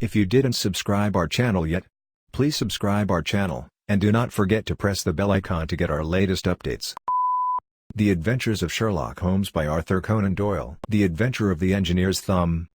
If you didn't subscribe our channel yet, please subscribe our channel, and do not forget to press the bell icon to get our latest updates. The Adventures of Sherlock Holmes by Arthur Conan Doyle. The Adventure of the Engineer's Thumb.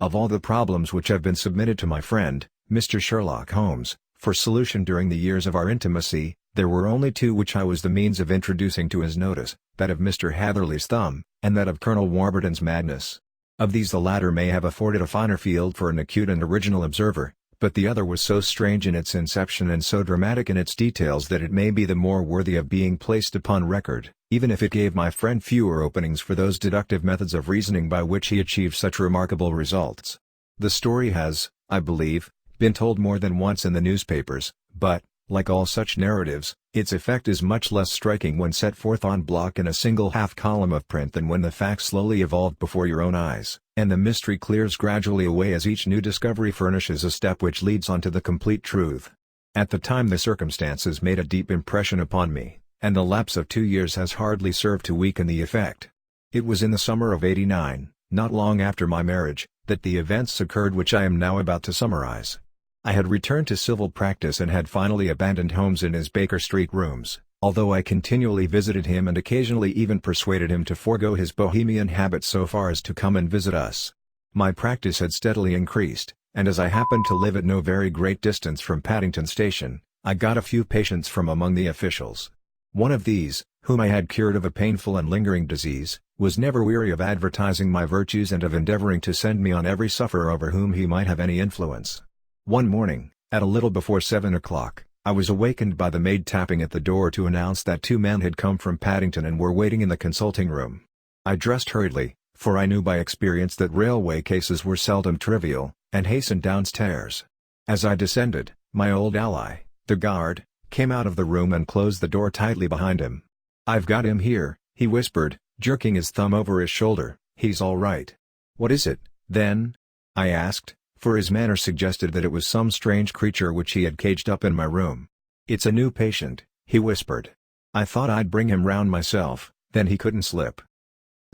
Of all the problems which have been submitted to my friend, Mr. Sherlock Holmes, for solution during the years of our intimacy, there were only two which I was the means of introducing to his notice, that of Mr. Hatherley's thumb, and that of Colonel Warburton's madness. Of these the latter may have afforded a finer field for an acute and original observer, but the other was so strange in its inception and so dramatic in its details that it may be the more worthy of being placed upon record, even if it gave my friend fewer openings for those deductive methods of reasoning by which he achieved such remarkable results. The story has, I believe, been told more than once in the newspapers, but, like all such narratives, its effect is much less striking when set forth en bloc in a single half-column of print than when the facts slowly evolve before your own eyes, and the mystery clears gradually away as each new discovery furnishes a step which leads on to the complete truth. At the time the circumstances made a deep impression upon me, and the lapse of 2 years has hardly served to weaken the effect. It was in the summer of '89, not long after my marriage, that the events occurred which I am now about to summarize. I had returned to civil practice and had finally abandoned Holmes in his Baker Street rooms, although I continually visited him and occasionally even persuaded him to forego his bohemian habits so far as to come and visit us. My practice had steadily increased, and as I happened to live at no very great distance from Paddington Station, I got a few patients from among the officials. One of these, whom I had cured of a painful and lingering disease, was never weary of advertising my virtues and of endeavoring to send me on every sufferer over whom he might have any influence. One morning, at a little before 7 o'clock, I was awakened by the maid tapping at the door to announce that 2 men had come from Paddington and were waiting in the consulting room. I dressed hurriedly, for I knew by experience that railway cases were seldom trivial, and hastened downstairs. As I descended, my old ally, the guard, came out of the room and closed the door tightly behind him. "I've got him here," he whispered, jerking his thumb over his shoulder. "He's all right." "What is it, then?" I asked, for his manner suggested that it was some strange creature which he had caged up in my room. "It's a new patient," he whispered. "I thought I'd bring him round myself, then he couldn't slip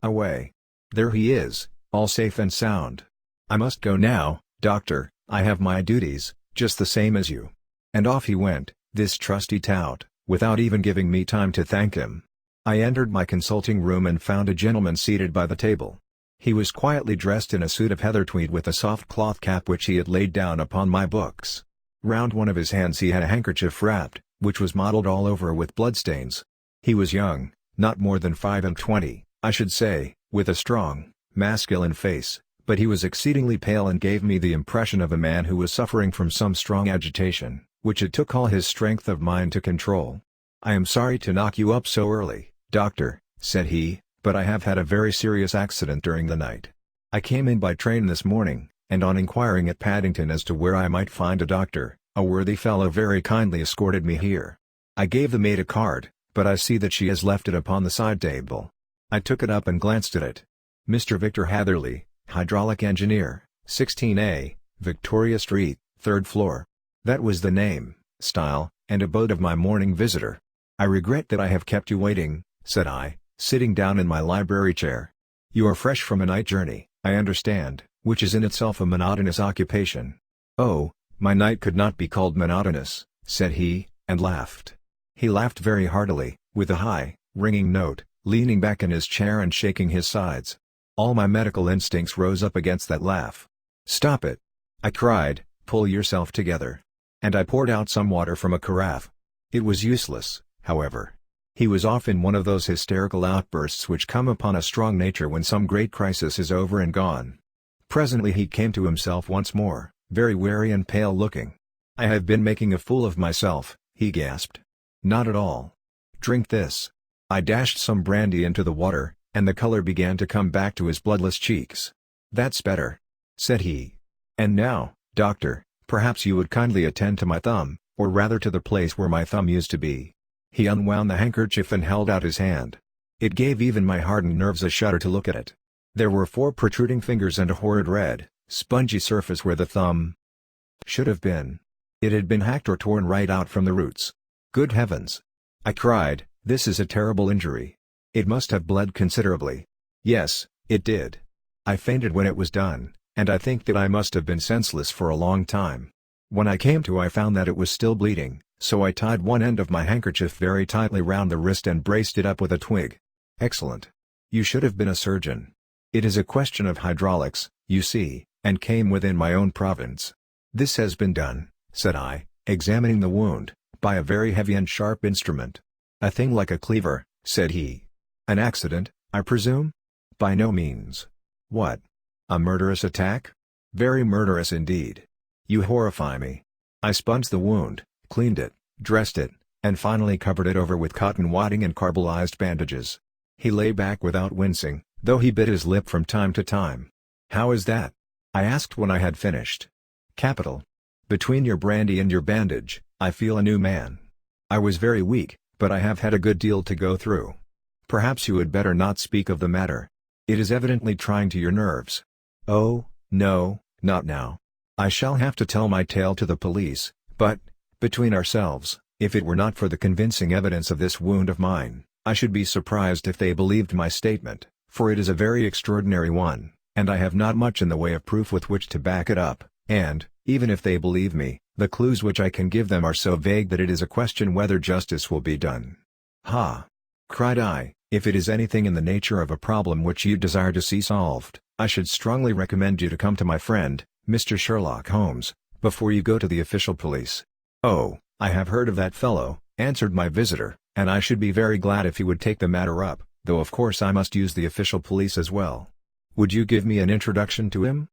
away. There he is, all safe and sound. I must go now, doctor, I have my duties, just the same as you." And off he went, this trusty tout, without even giving me time to thank him. I entered my consulting room and found a gentleman seated by the table. He was quietly dressed in a suit of heather tweed with a soft cloth cap which he had laid down upon my books. Round one of his hands he had a handkerchief wrapped, which was mottled all over with bloodstains. He was young, not more than 25, I should say, with a strong, masculine face, but he was exceedingly pale and gave me the impression of a man who was suffering from some strong agitation, which it took all his strength of mind to control. "I am sorry to knock you up so early, doctor," said he, "but I have had a very serious accident during the night. I came in by train this morning, and on inquiring at Paddington as to where I might find a doctor, a worthy fellow very kindly escorted me here. I gave the maid a card, but I see that she has left it upon the side table." I took it up and glanced at it. "Mr. Victor Hatherley, hydraulic engineer, 16A, Victoria Street, 3rd floor." That was the name, style, and abode of my morning visitor. "I regret that I have kept you waiting," said I, sitting down in my library chair. "You are fresh from a night journey, I understand, which is in itself a monotonous occupation." "Oh, my night could not be called monotonous," said he, and laughed. He laughed very heartily, with a high, ringing note, leaning back in his chair and shaking his sides. All my medical instincts rose up against that laugh. "Stop it!" I cried, "pull yourself together." And I poured out some water from a carafe. It was useless, however. He was off in one of those hysterical outbursts which come upon a strong nature when some great crisis is over and gone. Presently he came to himself once more, very weary and pale looking. "I have been making a fool of myself," he gasped. "Not at all. Drink this." I dashed some brandy into the water, and the color began to come back to his bloodless cheeks. "That's better," said he. "And now, doctor, perhaps you would kindly attend to my thumb, or rather to the place where my thumb used to be." He unwound the handkerchief and held out his hand. It gave even my hardened nerves a shudder to look at it. There were 4 protruding fingers and a horrid red, spongy surface where the thumb should have been. It had been hacked or torn right out from the roots. "Good heavens!" I cried, "this is a terrible injury. It must have bled considerably." "Yes, it did. I fainted when it was done, and I think that I must have been senseless for a long time. When I came to, I found that it was still bleeding, so I tied one end of my handkerchief very tightly round the wrist and braced it up with a twig. Excellent. You should have been a surgeon. It is a question of hydraulics, you see, and came within my own province. This has been done, said I, examining the wound, by a very heavy and sharp instrument. A thing like a cleaver, said he. An accident, I presume? By no means. What? A murderous attack? Very murderous indeed. You horrify me. I sponged the wound, cleaned it, dressed it, and finally covered it over with cotton wadding and carbolized bandages. He lay back without wincing, though he bit his lip from time to time. How is that? I asked when I had finished. Capital. Between your brandy and your bandage, I feel a new man. I was very weak, but I have had a good deal to go through. Perhaps you had better not speak of the matter. It is evidently trying to your nerves. Oh, no, not now. I shall have to tell my tale to the police, but, between ourselves, if it were not for the convincing evidence of this wound of mine, I should be surprised if they believed my statement, for it is a very extraordinary one, and I have not much in the way of proof with which to back it up, and, even if they believe me, the clues which I can give them are so vague that it is a question whether justice will be done. Ha! Cried I, if it is anything in the nature of a problem which you desire to see solved, I should strongly recommend you to come to my friend, Mr. Sherlock Holmes, before you go to the official police. Oh, I have heard of that fellow, answered my visitor, and I should be very glad if he would take the matter up, though of course I must use the official police as well. Would you give me an introduction to him?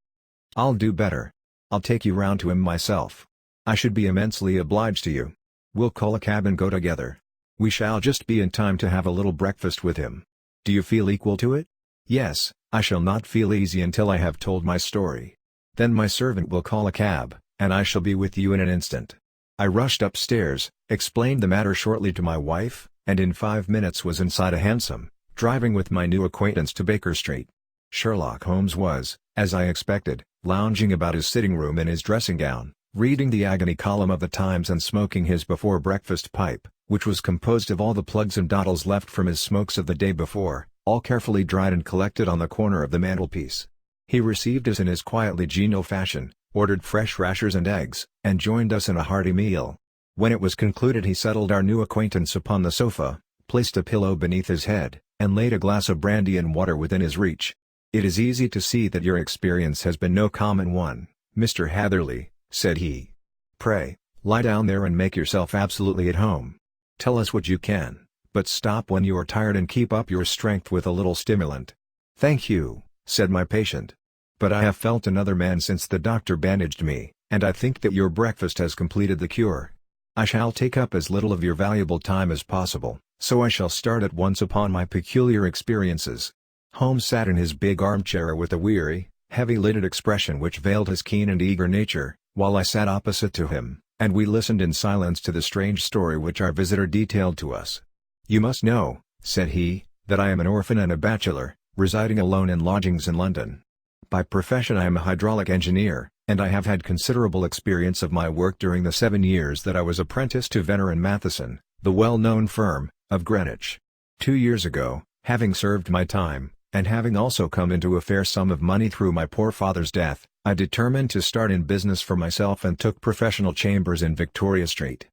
I'll do better. I'll take you round to him myself. I should be immensely obliged to you. We'll call a cab and go together. We shall just be in time to have a little breakfast with him. Do you feel equal to it? Yes, I shall not feel easy until I have told my story. Then my servant will call a cab, and I shall be with you in an instant. I rushed upstairs, explained the matter shortly to my wife, and in 5 minutes was inside a hansom, driving with my new acquaintance to Baker Street. Sherlock Holmes was, as I expected, lounging about his sitting room in his dressing gown, reading the agony column of the Times and smoking his before-breakfast pipe, which was composed of all the plugs and dottles left from his smokes of the day before, all carefully dried and collected on the corner of the mantelpiece. He received us in his quietly genial fashion, ordered fresh rashers and eggs, and joined us in a hearty meal. When it was concluded he settled our new acquaintance upon the sofa, placed a pillow beneath his head, and laid a glass of brandy and water within his reach. "It is easy to see that your experience has been no common one, Mr. Hatherley," said he. "Pray, lie down there and make yourself absolutely at home. Tell us what you can, but stop when you are tired and keep up your strength with a little stimulant." "Thank you," said my patient. "But I have felt another man since the doctor bandaged me, and I think that your breakfast has completed the cure. I shall take up as little of your valuable time as possible, so I shall start at once upon my peculiar experiences." Holmes sat in his big armchair with a weary, heavy-lidded expression which veiled his keen and eager nature, while I sat opposite to him, and we listened in silence to the strange story which our visitor detailed to us. "You must know," said he, "that I am an orphan and a bachelor, residing alone in lodgings in London. By profession I am a hydraulic engineer, and I have had considerable experience of my work during the 7 years that I was apprentice to Venner and Matheson, the well-known firm, of Greenwich. 2 years ago, having served my time, and having also come into a fair sum of money through my poor father's death, I determined to start in business for myself and took professional chambers in Victoria Street.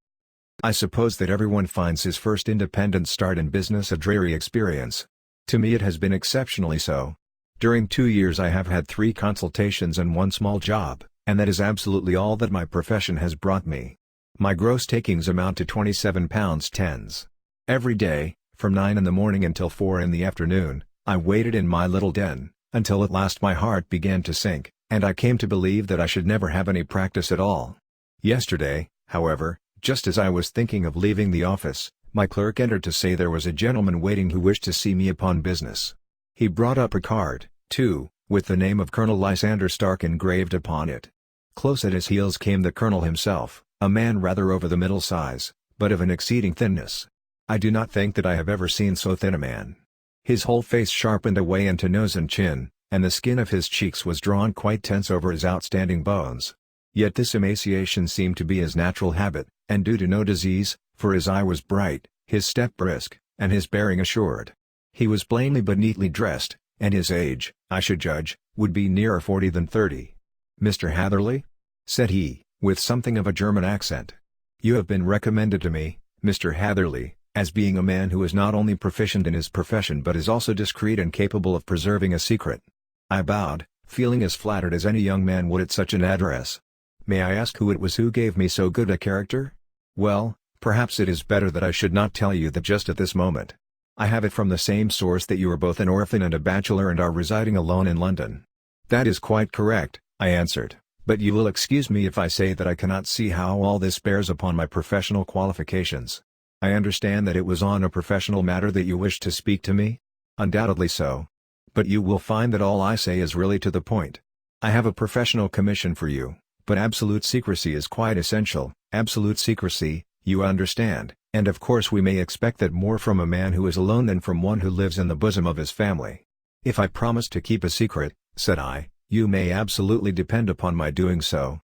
I suppose that everyone finds his first independent start in business a dreary experience. To me it has been exceptionally so. During 2 years I have had 3 consultations and 1 small job, and that is absolutely all that my profession has brought me. My gross takings amount to £27 Every day, from 9 in the morning until 4 in the afternoon, I waited in my little den, until at last my heart began to sink, and I came to believe that I should never have any practice at all. Yesterday, however, just as I was thinking of leaving the office, my clerk entered to say there was a gentleman waiting who wished to see me upon business. He brought up a card, too, with the name of Colonel Lysander Stark engraved upon it. Close at his heels came the colonel himself, a man rather over the middle size, but of an exceeding thinness. I do not think that I have ever seen so thin a man. His whole face sharpened away into nose and chin, and the skin of his cheeks was drawn quite tense over his outstanding bones. Yet this emaciation seemed to be his natural habit, and due to no disease, for his eye was bright, his step brisk, and his bearing assured. He was plainly but neatly dressed, and his age, I should judge, would be nearer 40 than 30. "Mr. Hatherley?" said he, with something of a German accent. "You have been recommended to me, Mr. Hatherley, as being a man who is not only proficient in his profession but is also discreet and capable of preserving a secret." I bowed, feeling as flattered as any young man would at such an address. "May I ask who it was who gave me so good a character?" "Well, perhaps it is better that I should not tell you that just at this moment. I have it from the same source that you are both an orphan and a bachelor and are residing alone in London." "That is quite correct," I answered, "but you will excuse me if I say that I cannot see how all this bears upon my professional qualifications. I understand that it was on a professional matter that you wished to speak to me?" "Undoubtedly so. But you will find that all I say is really to the point. I have a professional commission for you, but absolute secrecy is quite essential. Absolute secrecy, you understand, and of course we may expect that more from a man who is alone than from one who lives in the bosom of his family." "If I promise to keep a secret," said I, "you may absolutely depend upon my doing so."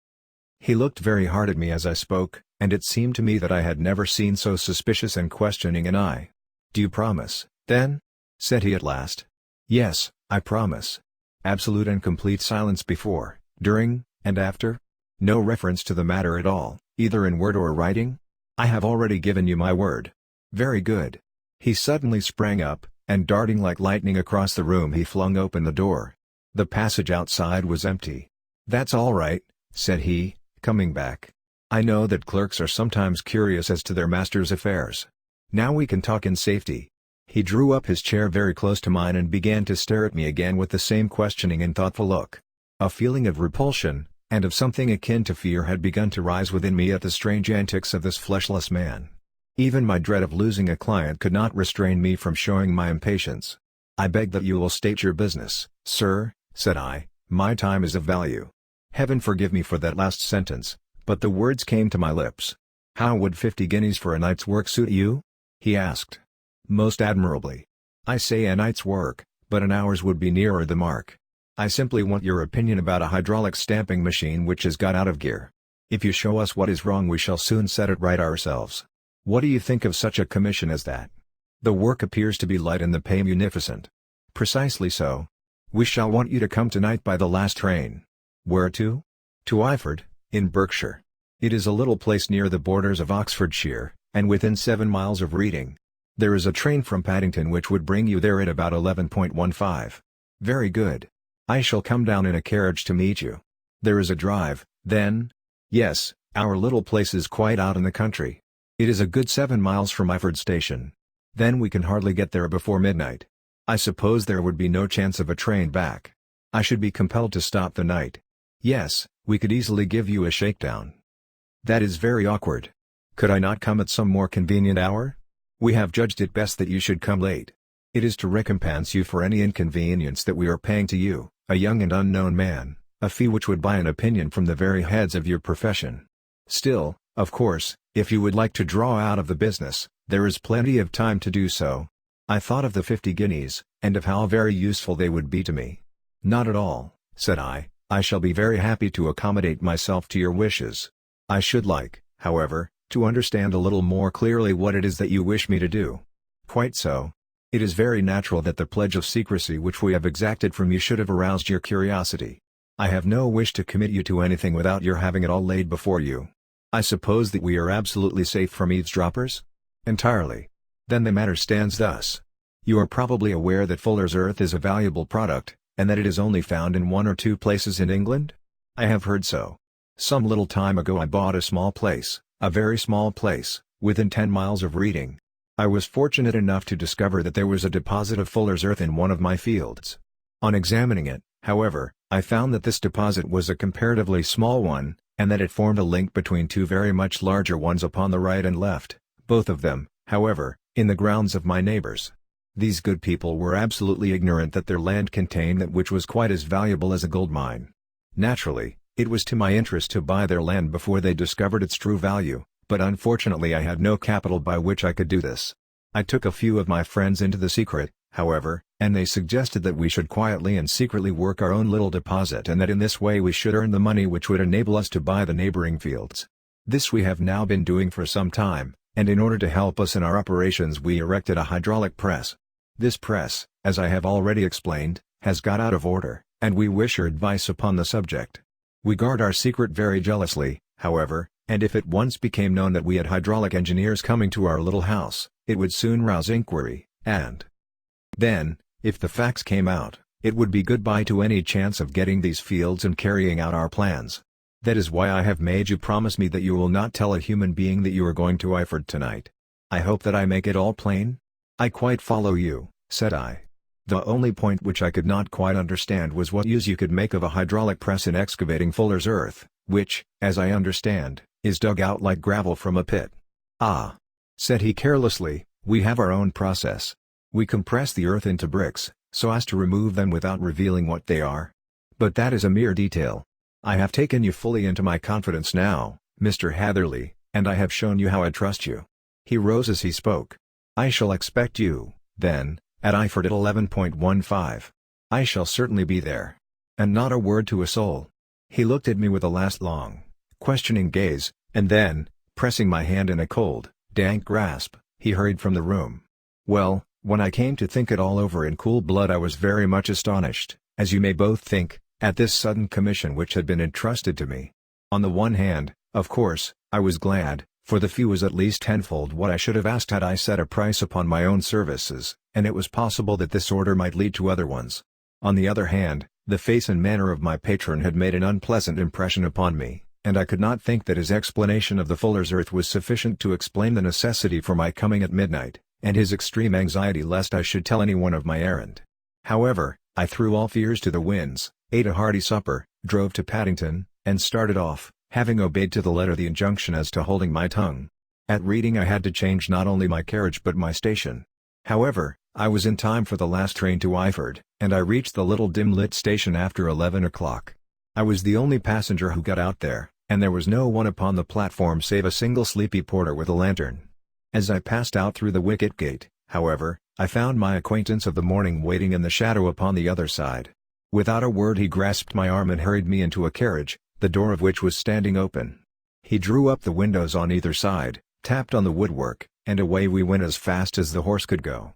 He looked very hard at me as I spoke, and it seemed to me that I had never seen so suspicious and questioning an eye. "Do you promise, then?" said he at last. "Yes, I promise." "Absolute and complete silence before, during, and after? No reference to the matter at all, either in word or writing?" "I have already given you my word." "Very good." He suddenly sprang up, and darting like lightning across the room he flung open the door. The passage outside was empty. "That's all right," said he, coming back. "I know that clerks are sometimes curious as to their master's affairs. Now we can talk in safety." He drew up his chair very close to mine and began to stare at me again with the same questioning and thoughtful look. A feeling of repulsion, and of something akin to fear had begun to rise within me at the strange antics of this fleshless man. Even my dread of losing a client could not restrain me from showing my impatience. "I beg that you will state your business, sir," said I. "My time is of value." Heaven forgive me for that last sentence, but the words came to my lips. "How would 50 guineas for a night's work suit you?" he asked. "Most admirably. I say a night's work, but an hour's would be nearer the mark. I simply want your opinion about a hydraulic stamping machine which has got out of gear. If you show us what is wrong we shall soon set it right ourselves. What do you think of such a commission as that? The work appears to be light and the pay munificent." "Precisely so. We shall want you to come tonight by the last train." "Where to?" "To Iford, in Berkshire. It is a little place near the borders of Oxfordshire, and within 7 miles of Reading. There is a train from Paddington which would bring you there at about 11:15. "Very good. I shall come down in a carriage to meet you. There is a drive, then?" "Yes, our little place is quite out in the country. It is a good 7 miles from Iford station. Then we can hardly get there before midnight. I suppose there would be no chance of a train back. I should be compelled to stop the night." "Yes, we could easily give you a shakedown." "That is very awkward. Could I not come at some more convenient hour? We have judged it best that you should come late. It is to recompense you for any inconvenience that we are paying to you, a young and unknown man, a fee which would buy an opinion from the very heads of your profession. Still, of course, if you would like to draw out of the business, there is plenty of time to do so." I thought of the 50 guineas, and of how very useful they would be to me. "Not at all," said I shall be very happy to accommodate myself to your wishes. I should like, however, to understand a little more clearly what it is that you wish me to do." "Quite so. It is very natural that the pledge of secrecy which we have exacted from you should have aroused your curiosity. I have no wish to commit you to anything without your having it all laid before you. I suppose that we are absolutely safe from eavesdroppers?" "Entirely." "Then the matter stands thus. You are probably aware that Fuller's earth is a valuable product, and that it is only found in 1 or 2 places in England?" "I have heard so. Some little time ago I bought a small place, a very small place, within 10 miles of Reading. I was fortunate enough to discover that there was a deposit of Fuller's earth in one of my fields. On examining it, however, I found that this deposit was a comparatively small one, and that it formed a link between 2 very much larger ones upon the right and left, both of them, however, in the grounds of my neighbors. These good people were absolutely ignorant that their land contained that which was quite as valuable as a gold mine. Naturally, it was to my interest to buy their land before they discovered its true value, but unfortunately I had no capital by which I could do this. I took a few of my friends into the secret, however, and they suggested that we should quietly and secretly work our own little deposit and that in this way we should earn the money which would enable us to buy the neighboring fields. This we have now been doing for some time, and in order to help us in our operations we erected a hydraulic press. This press, as I have already explained, has got out of order, and we wish your advice upon the subject. We guard our secret very jealously, however, and if it once became known that we had hydraulic engineers coming to our little house, it would soon rouse inquiry, and then, if the facts came out, it would be goodbye to any chance of getting these fields and carrying out our plans. That is why I have made you promise me that you will not tell a human being that you are going to Iford tonight. I hope that I make it all plain?" "I quite follow you," said I. "The only point which I could not quite understand was what use you could make of a hydraulic press in excavating fuller's earth, which, as I understand, is dug out like gravel from a pit." "Ah," said he carelessly, "we have our own process. We compress the earth into bricks, so as to remove them without revealing what they are. But that is a mere detail. I have taken you fully into my confidence now, Mr. Hatherley, and I have shown you how I trust you." He rose as he spoke. "I shall expect you, then, at Iford at 11:15. I shall certainly be there. And not a word to a soul." He looked at me with a last long, questioning gaze, and then, pressing my hand in a cold, dank grasp, he hurried from the room. Well, when I came to think it all over in cool blood, I was very much astonished, as you may both think, at this sudden commission which had been entrusted to me. On the one hand, of course, I was glad, for the fee was at least tenfold what I should have asked had I set a price upon my own services, and it was possible that this order might lead to other ones. On the other hand, the face and manner of my patron had made an unpleasant impression upon me, and I could not think that his explanation of the fuller's earth was sufficient to explain the necessity for my coming at midnight, and his extreme anxiety lest I should tell anyone of my errand. However, I threw all fears to the winds, ate a hearty supper, drove to Paddington, and started off, having obeyed to the letter the injunction as to holding my tongue. At Reading I had to change not only my carriage but my station. However, I was in time for the last train to Iford, and I reached the little dim-lit station after 11 o'clock. I was the only passenger who got out there, and there was no one upon the platform save a single sleepy porter with a lantern. As I passed out through the wicket gate, however, I found my acquaintance of the morning waiting in the shadow upon the other side. Without a word he grasped my arm and hurried me into a carriage, the door of which was standing open. He drew up the windows on either side, tapped on the woodwork, and away we went as fast as the horse could go.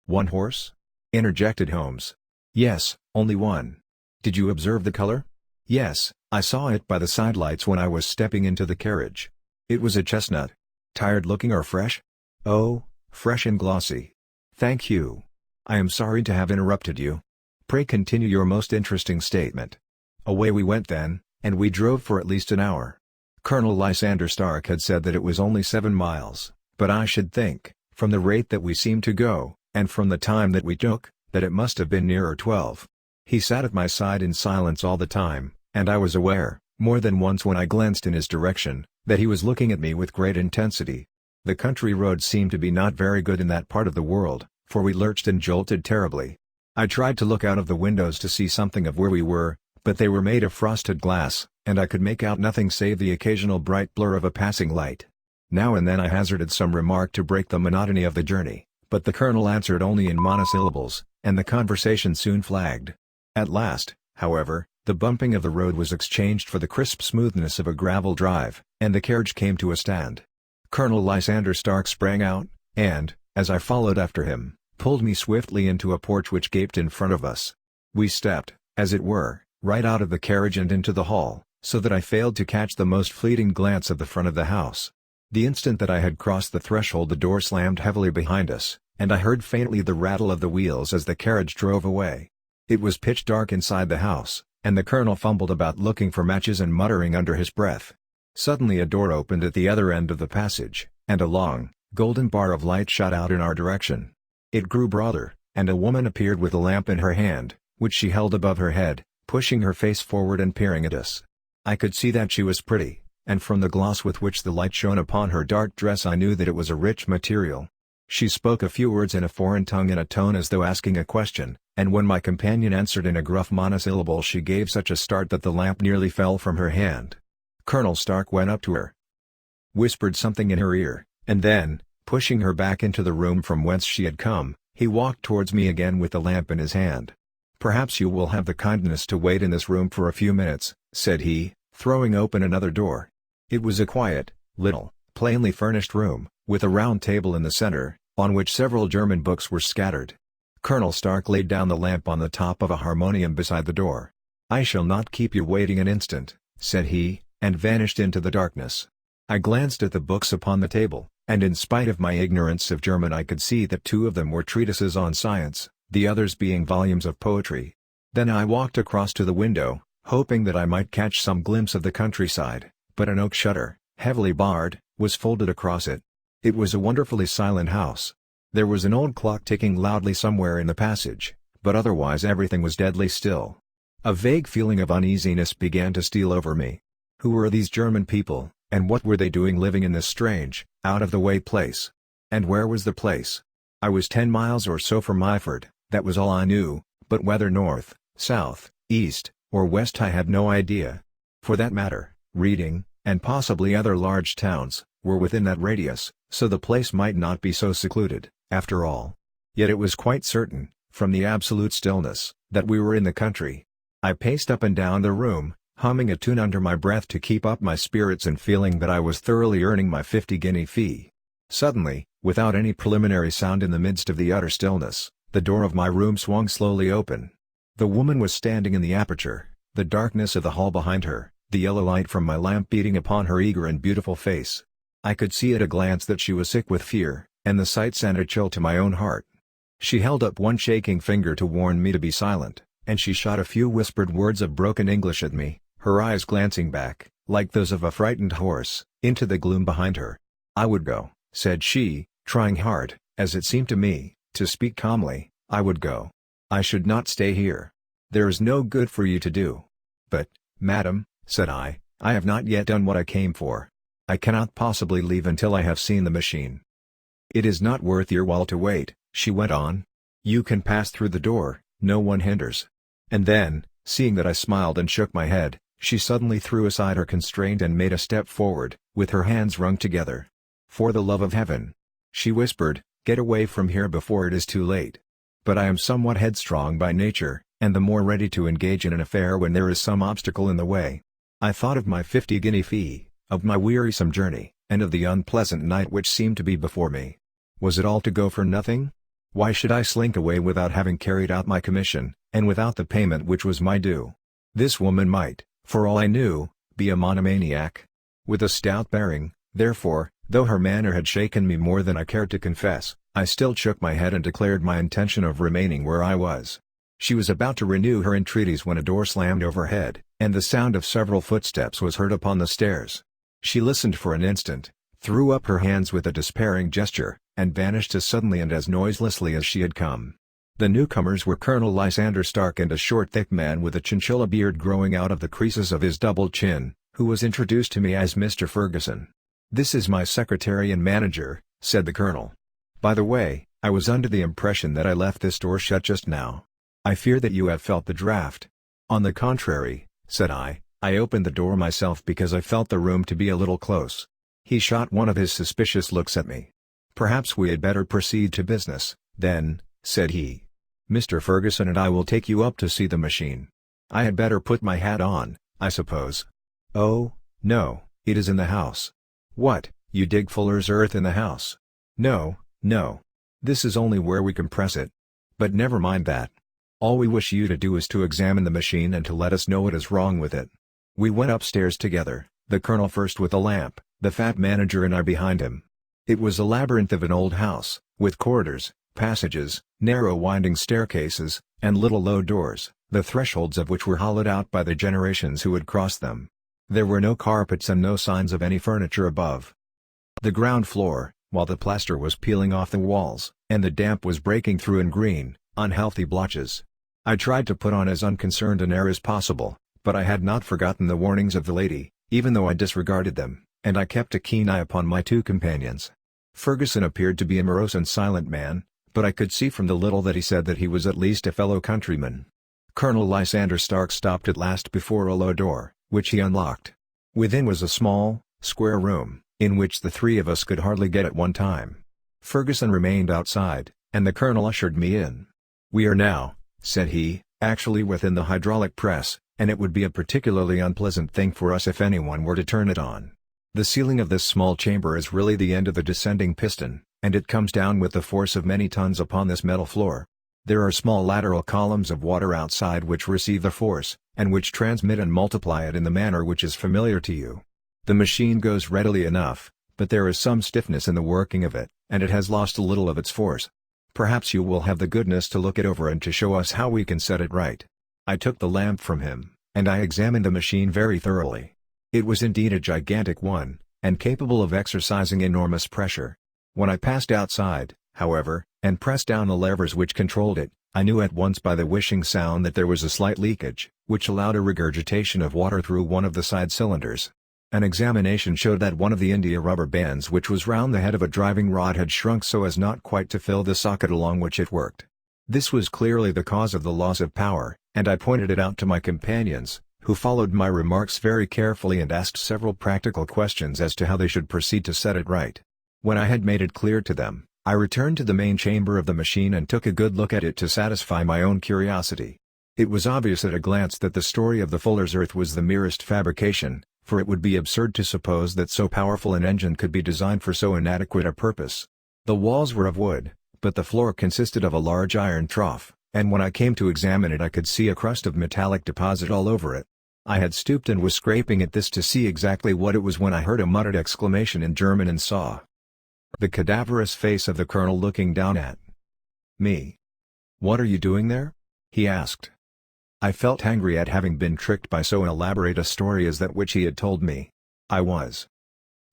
"One horse?" interjected Holmes. "Yes, only one." "Did you observe the color?" "Yes, I saw it by the sidelights when I was stepping into the carriage. It was a chestnut." "Tired looking or fresh?" "Oh, fresh and glossy." "Thank you. I am sorry to have interrupted you. Pray continue your most interesting statement." Away we went then, and we drove for at least an hour. Colonel Lysander Stark had said that it was only 7 miles, but I should think, from the rate that we seemed to go, and from the time that we took, that it must have been nearer 12. He sat at my side in silence all the time, and I was aware, more than once when I glanced in his direction, that he was looking at me with great intensity. The country roads seemed to be not very good in that part of the world, for we lurched and jolted terribly. I tried to look out of the windows to see something of where we were, but they were made of frosted glass, and I could make out nothing save the occasional bright blur of a passing light. Now and then I hazarded some remark to break the monotony of the journey, but the colonel answered only in monosyllables, and the conversation soon flagged. At last, however, the bumping of the road was exchanged for the crisp smoothness of a gravel drive, and the carriage came to a stand. Colonel Lysander Stark sprang out, and, as I followed after him, pulled me swiftly into a porch which gaped in front of us. We stepped, as it were, right out of the carriage and into the hall, so that I failed to catch the most fleeting glance of the front of the house. The instant that I had crossed the threshold the door slammed heavily behind us, and I heard faintly the rattle of the wheels as the carriage drove away. It was pitch dark inside the house, and the colonel fumbled about looking for matches and muttering under his breath. Suddenly a door opened at the other end of the passage, and a long, golden bar of light shot out in our direction. It grew broader, and a woman appeared with a lamp in her hand, which she held above her head, pushing her face forward and peering at us. I could see that she was pretty, and from the gloss with which the light shone upon her dark dress I knew that it was a rich material. She spoke a few words in a foreign tongue in a tone as though asking a question, and when my companion answered in a gruff monosyllable she gave such a start that the lamp nearly fell from her hand. Colonel Stark went up to her, whispered something in her ear, and then, pushing her back into the room from whence she had come, he walked towards me again with the lamp in his hand. "Perhaps you will have the kindness to wait in this room for a few minutes," said he, throwing open another door. It was a quiet, little, plainly furnished room, with a round table in the center, on which several German books were scattered. Colonel Stark laid down the lamp on the top of a harmonium beside the door. "I shall not keep you waiting an instant," said he, and vanished into the darkness. I glanced at the books upon the table, and in spite of my ignorance of German I could see that 2 of them were treatises on science, the others being volumes of poetry. Then I walked across to the window, hoping that I might catch some glimpse of the countryside, but an oak shutter, heavily barred, was folded across it. It was a wonderfully silent house. There was an old clock ticking loudly somewhere in the passage, but otherwise everything was deadly still. A vague feeling of uneasiness began to steal over me. Who were these German people, and what were they doing living in this strange, out-of-the-way place? And where was the place? I was 10 miles or so from Myford, that was all I knew, but whether north, south, east, or west I had no idea. For that matter, Reading, and possibly other large towns, were within that radius, so the place might not be so secluded, after all. Yet it was quite certain, from the absolute stillness, that we were in the country. I paced up and down the room, humming a tune under my breath to keep up my spirits and feeling that I was thoroughly earning my 50-guinea fee. Suddenly, without any preliminary sound in the midst of the utter stillness, the door of my room swung slowly open. The woman was standing in the aperture, the darkness of the hall behind her, the yellow light from my lamp beating upon her eager and beautiful face. I could see at a glance that she was sick with fear, and the sight sent a chill to my own heart. She held up one shaking finger to warn me to be silent, and she shot a few whispered words of broken English at me, her eyes glancing back, like those of a frightened horse, into the gloom behind her. "I would go," said she, trying hard, as it seemed to me, to speak calmly. "I would go. I should not stay here. There is no good for you to do." "But, madam," said I have not yet done what I came for. I cannot possibly leave until I have seen the machine." "It is not worth your while to wait," she went on. "You can pass through the door, no one hinders." And then, seeing that I smiled and shook my head, she suddenly threw aside her constraint and made a step forward, with her hands wrung together. "For the love of heaven," she whispered, "get away from here before it is too late." But I am somewhat headstrong by nature, and the more ready to engage in an affair when there is some obstacle in the way. I thought of my 50-guinea fee, of my wearisome journey, and of the unpleasant night which seemed to be before me. Was it all to go for nothing? Why should I slink away without having carried out my commission, and without the payment which was my due? This woman might, for all I knew, be a monomaniac. With a stout bearing, therefore, though her manner had shaken me more than I cared to confess, I still shook my head and declared my intention of remaining where I was. She was about to renew her entreaties when a door slammed overhead, and the sound of several footsteps was heard upon the stairs. She listened for an instant, threw up her hands with a despairing gesture, and vanished as suddenly and as noiselessly as she had come. The newcomers were Colonel Lysander Stark and a short thick man with a chinchilla beard growing out of the creases of his double chin, who was introduced to me as Mr. Ferguson. "This is my secretary and manager," said the colonel. "By the way, I was under the impression that I left this door shut just now. I fear that you have felt the draught." "On the contrary," said I opened the door myself because I felt the room to be a little close." He shot one of his suspicious looks at me. "Perhaps we had better proceed to business, then," said he. "Mr. Ferguson and I will take you up to see the machine. I had better put my hat on, I suppose." "Oh, no, it is in the house." "What, you dig fuller's earth in the house?" "No, no. This is only where we compress it. But never mind that. All we wish you to do is to examine the machine and to let us know what is wrong with it." We went upstairs together, the colonel first with a lamp, the fat manager and I behind him. It was a labyrinth of an old house, with corridors, passages, narrow winding staircases, and little low doors, the thresholds of which were hollowed out by the generations who had crossed them. There were no carpets and no signs of any furniture above. The ground floor, while the plaster was peeling off the walls, and the damp was breaking through in green, unhealthy blotches. I tried to put on as unconcerned an air as possible, but I had not forgotten the warnings of the lady, even though I disregarded them, and I kept a keen eye upon my 2 companions. Ferguson appeared to be a morose and silent man, but I could see from the little that he said that he was at least a fellow countryman. Colonel Lysander Stark stopped at last before a low door, which he unlocked. Within was a small, square room, in which the 3 of us could hardly get at one time. Ferguson remained outside, and the colonel ushered me in. "We are now," said he, "actually within the hydraulic press, and it would be a particularly unpleasant thing for us if anyone were to turn it on. The ceiling of this small chamber is really the end of the descending piston, and it comes down with the force of many tons upon this metal floor. There are small lateral columns of water outside which receive the force, and which transmit and multiply it in the manner which is familiar to you. The machine goes readily enough, but there is some stiffness in the working of it, and it has lost a little of its force. Perhaps you will have the goodness to look it over and to show us how we can set it right." I took the lamp from him, and I examined the machine very thoroughly. It was indeed a gigantic one, and capable of exercising enormous pressure. When I passed outside, however, and pressed down the levers which controlled it, I knew at once by the whishing sound that there was a slight leakage, which allowed a regurgitation of water through one of the side cylinders. An examination showed that one of the india rubber bands which was round the head of a driving rod had shrunk so as not quite to fill the socket along which it worked. This was clearly the cause of the loss of power, and I pointed it out to my companions, who followed my remarks very carefully and asked several practical questions as to how they should proceed to set it right. When I had made it clear to them, I returned to the main chamber of the machine and took a good look at it to satisfy my own curiosity. It was obvious at a glance that the story of the fuller's earth was the merest fabrication, for it would be absurd to suppose that so powerful an engine could be designed for so inadequate a purpose. The walls were of wood, but the floor consisted of a large iron trough, and when I came to examine it I could see a crust of metallic deposit all over it. I had stooped and was scraping at this to see exactly what it was when I heard a muttered exclamation in German and saw the cadaverous face of the colonel looking down at me. "What are you doing there?" he asked. I felt angry at having been tricked by so elaborate a story as that which he had told me. "I was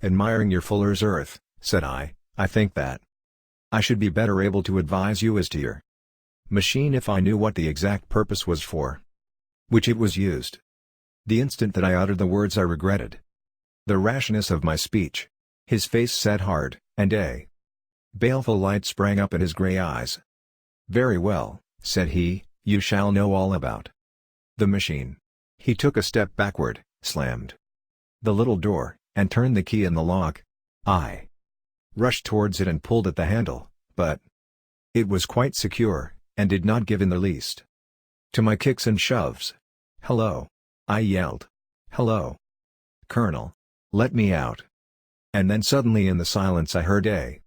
admiring your fuller's earth," said I. "I think that I should be better able to advise you as to your machine if I knew what the exact purpose was for which it was used." The instant that I uttered the words I regretted the rashness of my speech. His face set hard, and a baleful light sprang up in his grey eyes. "Very well," said he, "you shall know all about the machine." He took a step backward, slammed the little door, and turned the key in the lock. I rushed towards it and pulled at the handle, but it was quite secure, and did not give in the least to my kicks and shoves. "Hello!" I yelled. "Hello! Colonel! Let me out!" And then suddenly in the silence I heard a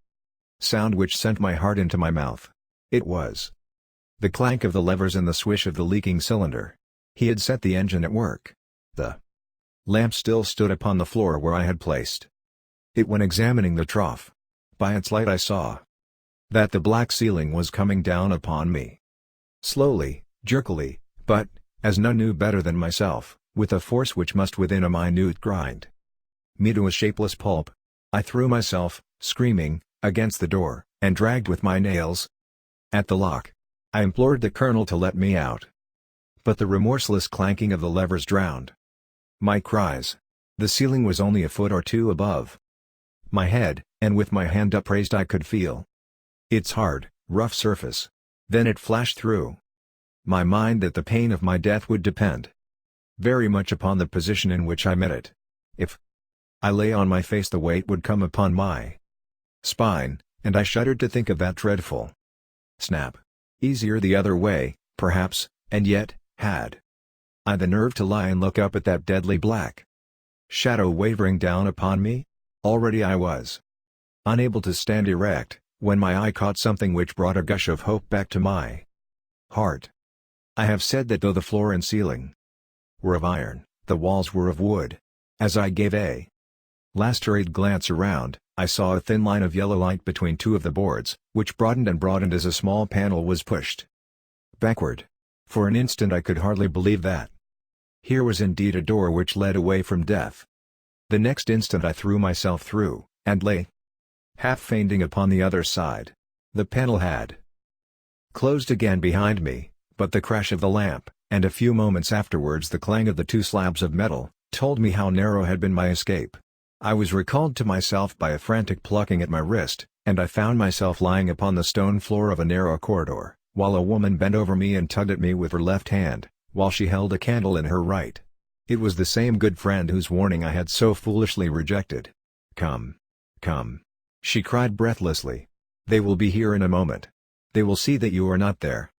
sound which sent my heart into my mouth. It was the clank of the levers and the swish of the leaking cylinder. He had set the engine at work. The lamp still stood upon the floor where I had placed it when examining the trough. By its light I saw that the black ceiling was coming down upon me. Slowly, jerkily, but, as none knew better than myself, with a force which must within a minute grind me to a shapeless pulp. I threw myself, screaming, against the door, and dragged with my nails at the lock. I implored the colonel to let me out, but the remorseless clanking of the levers drowned my cries. The ceiling was only a foot or two above my head, and with my hand upraised I could feel its hard, rough surface. Then it flashed through my mind that the pain of my death would depend very much upon the position in which I met it. If I lay on my face the weight would come upon my spine, and I shuddered to think of that dreadful snap. Easier the other way, perhaps, and yet, had I the nerve to lie and look up at that deadly black shadow wavering down upon me? Already I was unable to stand erect, when my eye caught something which brought a gush of hope back to my heart. I have said that though the floor and ceiling were of iron, the walls were of wood. As I gave a last hurried glance around, I saw a thin line of yellow light between two of the boards, which broadened and broadened as a small panel was pushed backward. For an instant I could hardly believe that here was indeed a door which led away from death. The next instant I threw myself through, and lay half fainting upon the other side. The panel had closed again behind me, but the crash of the lamp, and a few moments afterwards the clang of the two slabs of metal, told me how narrow had been my escape. I was recalled to myself by a frantic plucking at my wrist, and I found myself lying upon the stone floor of a narrow corridor, while a woman bent over me and tugged at me with her left hand, while she held a candle in her right. It was the same good friend whose warning I had so foolishly rejected. "Come! Come!" she cried breathlessly. "They will be here in a moment. They will see that you are not there.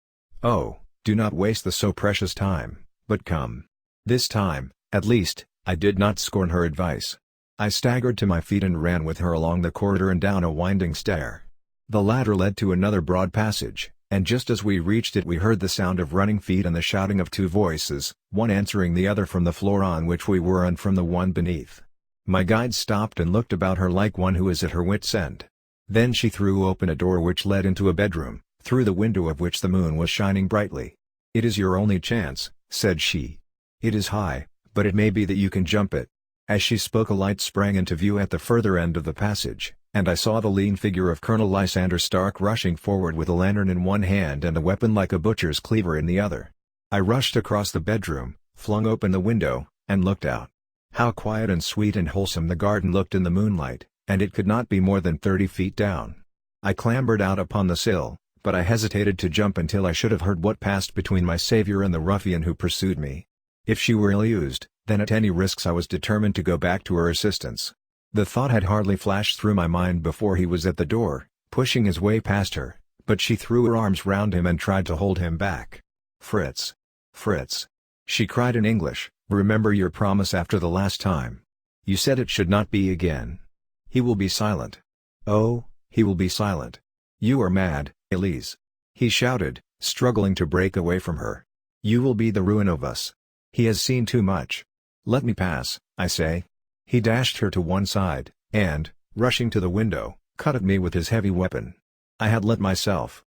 Oh, do not waste the so precious time, but come." This time, at least, I did not scorn her advice. I staggered to my feet and ran with her along the corridor and down a winding stair. The ladder led to another broad passage, and just as we reached it we heard the sound of running feet and the shouting of two voices, one answering the other from the floor on which we were and from the one beneath. My guide stopped and looked about her like one who is at her wit's end. Then she threw open a door which led into a bedroom, through the window of which the moon was shining brightly. "It is your only chance," said she. "It is high, but it may be that you can jump it." As she spoke a light sprang into view at the further end of the passage, and I saw the lean figure of Colonel Lysander Stark rushing forward with a lantern in one hand and a weapon like a butcher's cleaver in the other. I rushed across the bedroom, flung open the window, and looked out. How quiet and sweet and wholesome the garden looked in the moonlight, and it could not be more than 30 feet down. I clambered out upon the sill, but I hesitated to jump until I should have heard what passed between my savior and the ruffian who pursued me. If she were ill-used, then at any risks I was determined to go back to her assistance. The thought had hardly flashed through my mind before he was at the door, pushing his way past her, but she threw her arms round him and tried to hold him back. "Fritz! Fritz!" she cried in English, "remember your promise after the last time. You said it should not be again. He will be silent. Oh, he will be silent. You are mad, Elise!" he shouted, struggling to break away from her. "You will be the ruin of us. He has seen too much. Let me pass, I say." He dashed her to one side, and, rushing to the window, cut at me with his heavy weapon. I had let myself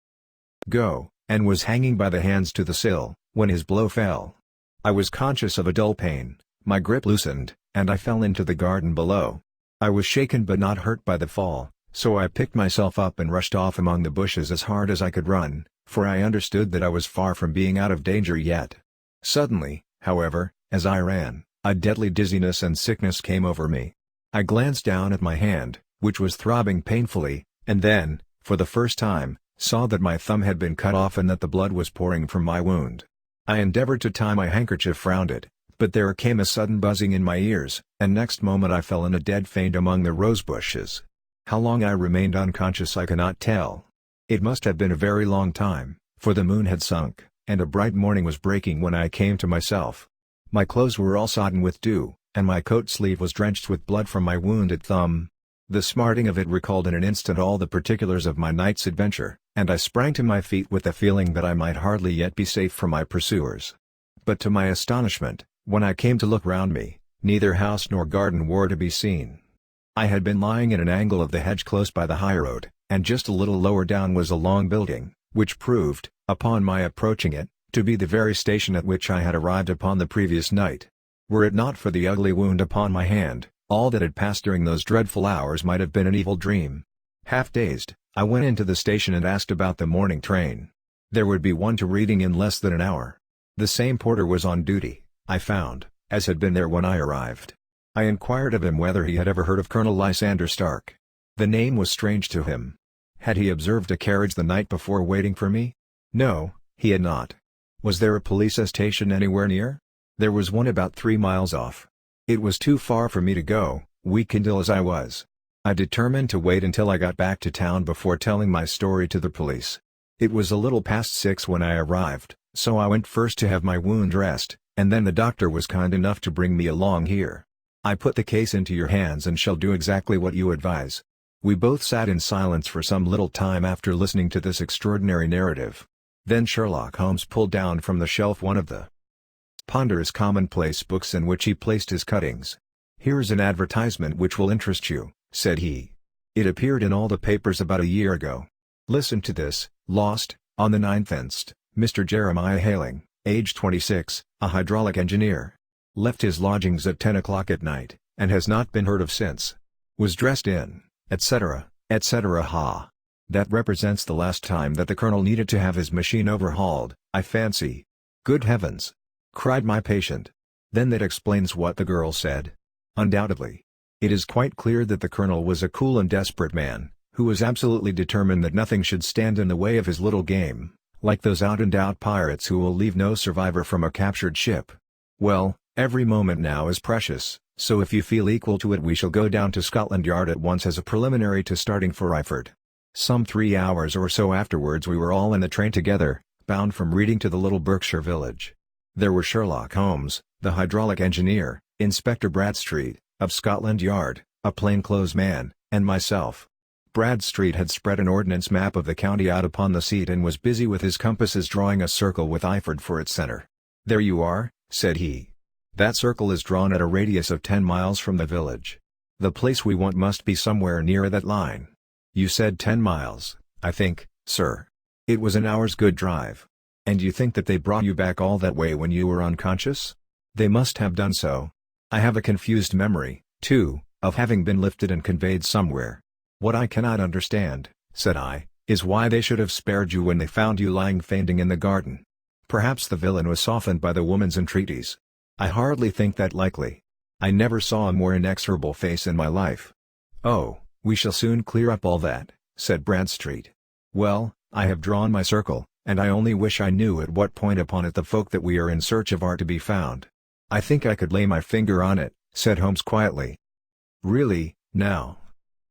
go, and was hanging by the hands to the sill, when his blow fell. I was conscious of a dull pain, my grip loosened, and I fell into the garden below. I was shaken but not hurt by the fall, so I picked myself up and rushed off among the bushes as hard as I could run, for I understood that I was far from being out of danger yet. Suddenly, however, as I ran, a deadly dizziness and sickness came over me. I glanced down at my hand, which was throbbing painfully, and then, for the first time, saw that my thumb had been cut off and that the blood was pouring from my wound. I endeavored to tie my handkerchief round it, but there came a sudden buzzing in my ears, and next moment I fell in a dead faint among the rose bushes. How long I remained unconscious I cannot tell. It must have been a very long time, for the moon had sunk, and a bright morning was breaking when I came to myself. My clothes were all sodden with dew, and my coat sleeve was drenched with blood from my wounded thumb. The smarting of it recalled in an instant all the particulars of my night's adventure, and I sprang to my feet with the feeling that I might hardly yet be safe from my pursuers. But to my astonishment, when I came to look round me, neither house nor garden were to be seen. I had been lying in an angle of the hedge close by the highroad, and just a little lower down was a long building, which proved, upon my approaching it, to be the very station at which I had arrived upon the previous night. Were it not for the ugly wound upon my hand, all that had passed during those dreadful hours might have been an evil dream. Half dazed, I went into the station and asked about the morning train. There would be one to Reading in less than an hour. The same porter was on duty, I found, as had been there when I arrived. I inquired of him whether he had ever heard of Colonel Lysander Stark. The name was strange to him. Had he observed a carriage the night before waiting for me? No, he had not. Was there a police station anywhere near? There was one about 3 miles off. It was too far for me to go, weak and ill as I was. I determined to wait until I got back to town before telling my story to the police. It was a little past 6 when I arrived, so I went first to have my wound dressed, and then the doctor was kind enough to bring me along here. I put the case into your hands and shall do exactly what you advise." We both sat in silence for some little time after listening to this extraordinary narrative. Then Sherlock Holmes pulled down from the shelf one of the ponderous commonplace books in which he placed his cuttings. "Here's an advertisement which will interest you," said he. "It appeared in all the papers about a year ago. Listen to this: Lost, on the 9th inst., Mr. Jeremiah Haling, age 26, a hydraulic engineer. Left his lodgings at 10 o'clock at night, and has not been heard of since. Was dressed in, etc., etc. Ha! That represents the last time that the Colonel needed to have his machine overhauled, I fancy." "Good heavens!" cried my patient. "Then that explains what the girl said." "Undoubtedly. It is quite clear that the Colonel was a cool and desperate man, who was absolutely determined that nothing should stand in the way of his little game, like those out-and-out pirates who will leave no survivor from a captured ship. Well, every moment now is precious, so if you feel equal to it we shall go down to Scotland Yard at once as a preliminary to starting for Ryford." Some 3 hours or so afterwards we were all in the train together, bound from Reading to the little Berkshire village. There were Sherlock Holmes, the hydraulic engineer, Inspector Bradstreet, of Scotland Yard, a plain-clothes man, and myself. Bradstreet had spread an ordnance map of the county out upon the seat and was busy with his compasses drawing a circle with Iford for its center. "There you are," said he. "That circle is drawn at a radius of 10 miles from the village. The place we want must be somewhere near that line. You said 10 miles, I think, sir. It was an hour's good drive. And you think that they brought you back all that way when you were unconscious?" "They must have done so. I have a confused memory, too, of having been lifted and conveyed somewhere. What I cannot understand," said I, "is why they should have spared you when they found you lying fainting in the garden. Perhaps the villain was softened by the woman's entreaties. I hardly think that likely. I never saw a more inexorable face in my life." "Oh, we shall soon clear up all that," said Bradstreet. "Well, I have drawn my circle, and I only wish I knew at what point upon it the folk that we are in search of are to be found." "I think I could lay my finger on it," said Holmes quietly. "Really, now?"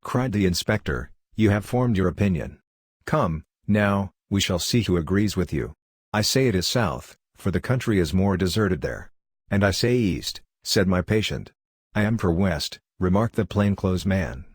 cried the inspector, "you have formed your opinion. Come, now, we shall see who agrees with you. I say it is south, for the country is more deserted there." "And I say east," said my patient. "I am for west," remarked the plainclothes man.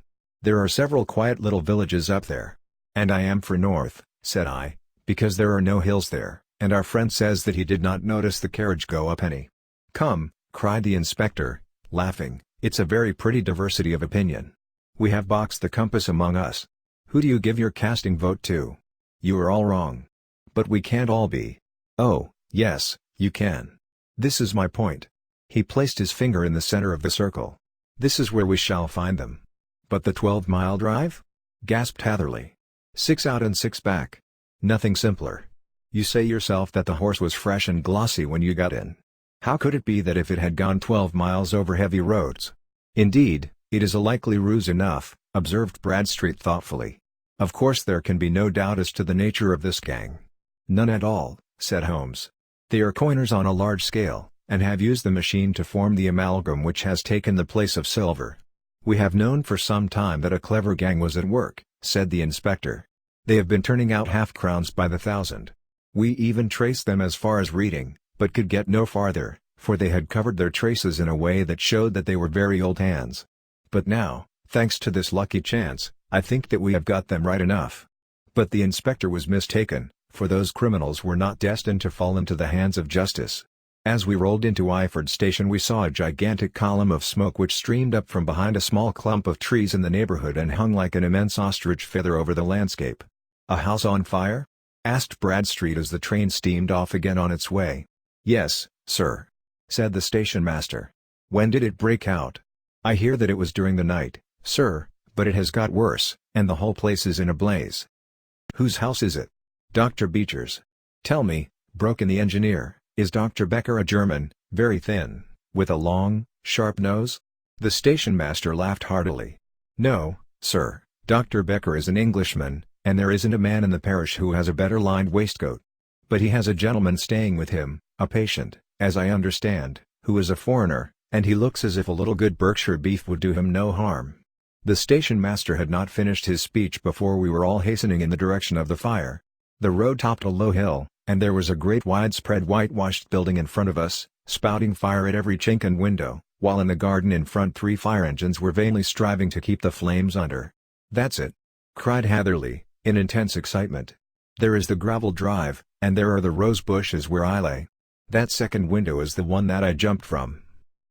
"There are several quiet little villages up there." "And I am for north," said I, "because there are no hills there, and our friend says that he did not notice the carriage go a penny." "Come," cried the inspector, laughing, "it's a very pretty diversity of opinion. We have boxed the compass among us. Who do you give your casting vote to? You are all wrong. But we can't all be." "Oh, yes, you can. This is my point." He placed his finger in the center of the circle. "This is where we shall find them." "But the 12-mile drive?" gasped Hatherley. "6 out and 6 back. Nothing simpler. You say yourself that the horse was fresh and glossy when you got in. How could it be that if it had gone 12 miles over heavy roads?" "Indeed, it is a likely ruse enough," observed Bradstreet thoughtfully. "Of course there can be no doubt as to the nature of this gang." "None at all," said Holmes. "They are coiners on a large scale, and have used the machine to form the amalgam which has taken the place of silver. We have known for some time that a clever gang was at work," said the inspector. "They have been turning out half-crowns by the thousand. We even traced them as far as Reading, but could get no farther, for they had covered their traces in a way that showed that they were very old hands. But now, thanks to this lucky chance, I think that we have got them right enough." But the inspector was mistaken, for those criminals were not destined to fall into the hands of justice. As we rolled into Iford station we saw a gigantic column of smoke which streamed up from behind a small clump of trees in the neighborhood and hung like an immense ostrich feather over the landscape. "A house on fire?" asked Bradstreet as the train steamed off again on its way. "Yes, sir," said the station master. "When did it break out?" "I hear that it was during the night, sir, but it has got worse, and the whole place is in a blaze." "Whose house is it?" "Dr. Beecher's." "Tell me," broke in the engineer, "is Dr. Becker a German, very thin, with a long, sharp nose?" The station master laughed heartily. "No, sir, Dr. Becker is an Englishman, and there isn't a man in the parish who has a better lined waistcoat. But he has a gentleman staying with him, a patient, as I understand, who is a foreigner, and he looks as if a little good Berkshire beef would do him no harm." The station master had not finished his speech before we were all hastening in the direction of the fire. The road topped a low hill, and there was a great widespread whitewashed building in front of us, spouting fire at every chink and window, while in the garden in front 3 fire engines were vainly striving to keep the flames under. "That's it!" cried Hatherley, in intense excitement. "There is the gravel drive, and there are the rose bushes where I lay. That second window is the one that I jumped from."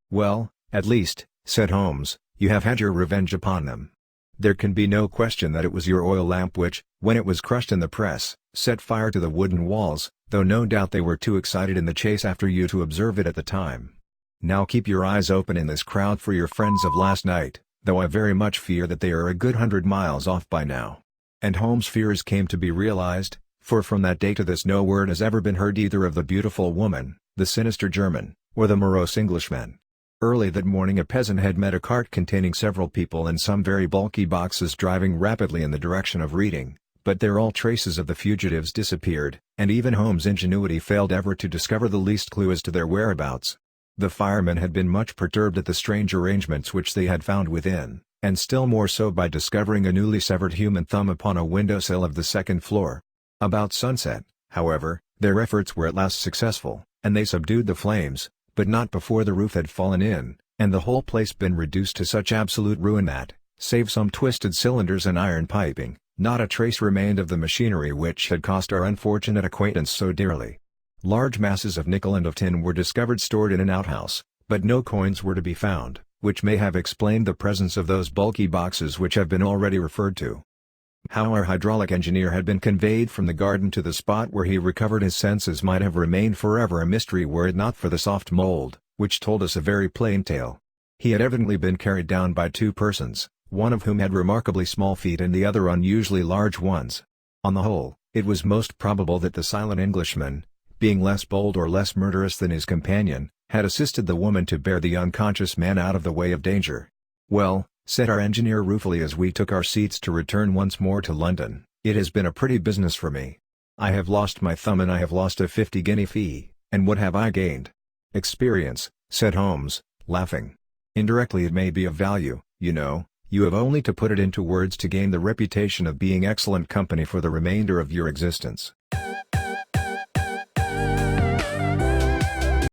"Well, at least," said Holmes, "you have had your revenge upon them. There can be no question that it was your oil lamp which, when it was crushed in the press, set fire to the wooden walls, though no doubt they were too excited in the chase after you to observe it at the time. Now keep your eyes open in this crowd for your friends of last night, though I very much fear that they are a good 100 miles off by now." And Holmes' fears came to be realized, for from that day to this no word has ever been heard either of the beautiful woman, the sinister German, or the morose Englishman. Early that morning a peasant had met a cart containing several people and some very bulky boxes driving rapidly in the direction of Reading, but there all traces of the fugitives disappeared, and even Holmes' ingenuity failed ever to discover the least clue as to their whereabouts. The firemen had been much perturbed at the strange arrangements which they had found within, and still more so by discovering a newly severed human thumb upon a windowsill of the second floor. About sunset, however, their efforts were at last successful, and they subdued the flames, but not before the roof had fallen in, and the whole place been reduced to such absolute ruin that, save some twisted cylinders and iron piping, not a trace remained of the machinery which had cost our unfortunate acquaintance so dearly. Large masses of nickel and of tin were discovered stored in an outhouse, but no coins were to be found, which may have explained the presence of those bulky boxes which have been already referred to. How our hydraulic engineer had been conveyed from the garden to the spot where he recovered his senses might have remained forever a mystery were it not for the soft mold, which told us a very plain tale. He had evidently been carried down by two persons, one of whom had remarkably small feet and the other unusually large ones. On the whole, it was most probable that the silent Englishman, being less bold or less murderous than his companion, had assisted the woman to bear the unconscious man out of the way of danger. "Well," said our engineer ruefully as we took our seats to return once more to London, "it has been a pretty business for me. I have lost my thumb and I have lost a 50-guinea fee, and what have I gained?" "Experience," said Holmes, laughing. "Indirectly it may be of value, you know. You have only to put it into words to gain the reputation of being excellent company for the remainder of your existence."